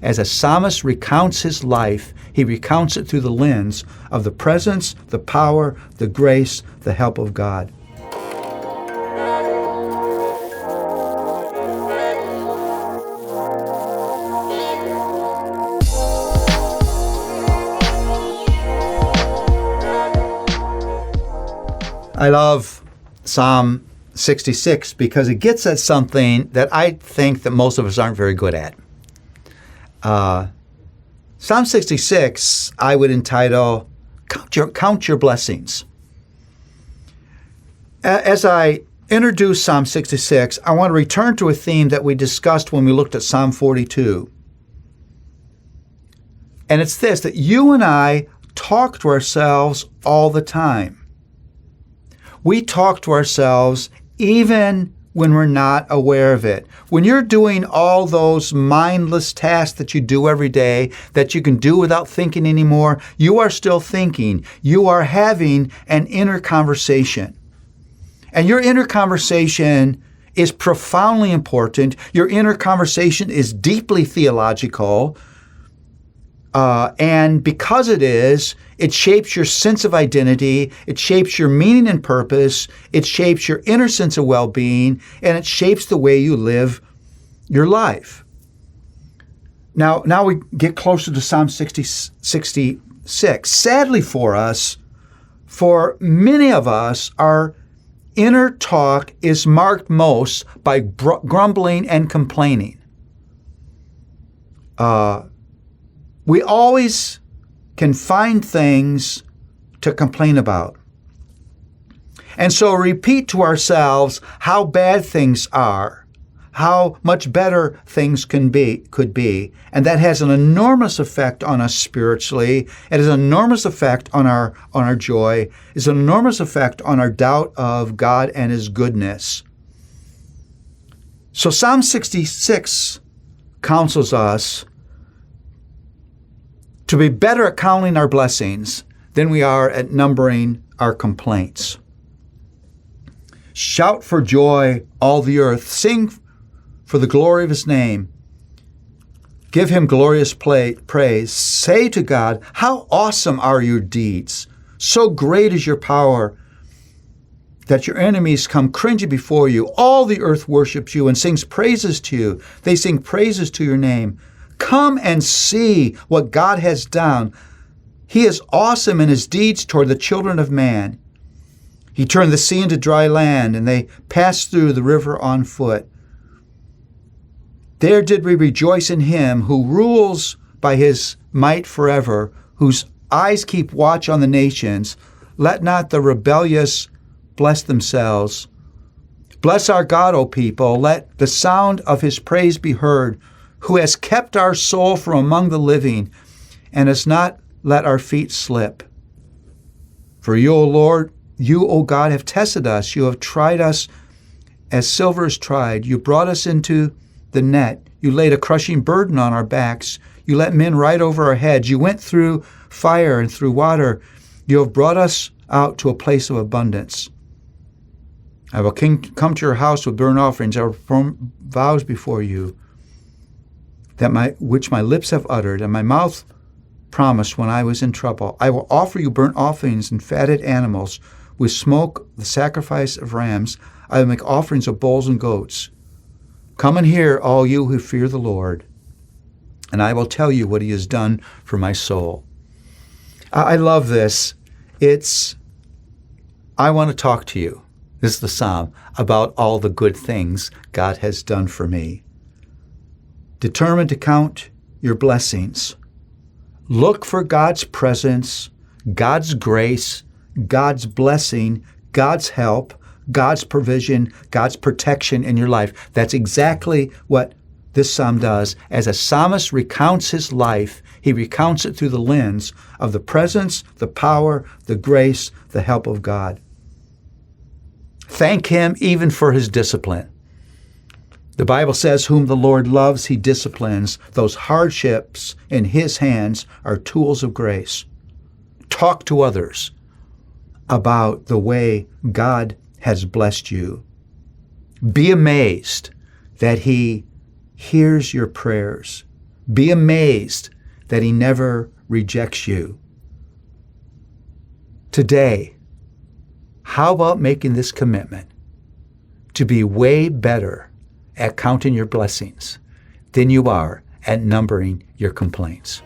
As a psalmist recounts his life, he recounts it through the lens of the presence, the power, the grace, the help of God. I love Psalm 66 because it gets at something that I think that most of us aren't very good at. Psalm 66, I would entitle, Count Your Blessings. As I introduce Psalm 66, I want to return to a theme that we discussed when we looked at Psalm 42. And it's this, that you and I talk to ourselves all the time. We talk to ourselves even when we're not aware of it. When you're doing all those mindless tasks that you do every day, that you can do without thinking anymore, you are still thinking. You are having an inner conversation. And your inner conversation is profoundly important. Your inner conversation is deeply theological. And because it is, it shapes your sense of identity, it shapes your meaning and purpose, it shapes your inner sense of well-being, and it shapes the way you live your life. Now we get closer to Psalm 66. Sadly for us, for many of us, our inner talk is marked most by grumbling and complaining. We always can find things to complain about. And so repeat to ourselves how bad things are, how much better things could be. And that has an enormous effect on us spiritually. It has an enormous effect on our joy. It's an enormous effect on our doubt of God and His goodness. So Psalm 66 counsels us to be better at counting our blessings than we are at numbering our complaints. Shout for joy, all the earth. Sing for the glory of His name. Give Him glorious praise. Say to God, how awesome are your deeds. So great is your power that your enemies come cringing before you. All the earth worships you and sings praises to you. They sing praises to your name. Come and see what God has done. He is awesome in His deeds toward the children of man. He turned the sea into dry land, and they passed through the river on foot. There did we rejoice in Him who rules by His might forever, whose eyes keep watch on the nations. Let not the rebellious bless themselves. Bless our God, O people. Let the sound of His praise be heard, who has kept our soul from among the living and has not let our feet slip. For you, O Lord, you, O God, have tested us. You have tried us as silver is tried. You brought us into the net. You laid a crushing burden on our backs. You let men ride over our heads. You went through fire and through water. You have brought us out to a place of abundance. I will come to your house with burnt offerings. I will perform vows before you, which my lips have uttered, and my mouth promised when I was in trouble. I will offer you burnt offerings and fatted animals, with smoke the sacrifice of rams. I will make offerings of bulls and goats. Come and hear, all you who fear the Lord, and I will tell you what He has done for my soul. I love this. I want to talk to you. This is the psalm about all the good things God has done for me. Determined to count your blessings. Look for God's presence, God's grace, God's blessing, God's help, God's provision, God's protection in your life. That's exactly what this psalm does. As a psalmist recounts his life, he recounts it through the lens of the presence, the power, the grace, the help of God. Thank Him even for His discipline. The Bible says, whom the Lord loves, He disciplines. Those hardships in His hands are tools of grace. Talk to others about the way God has blessed you. Be amazed that He hears your prayers. Be amazed that he never rejects you. Today, how about making this commitment to be way better at counting your blessings than you are at numbering your complaints?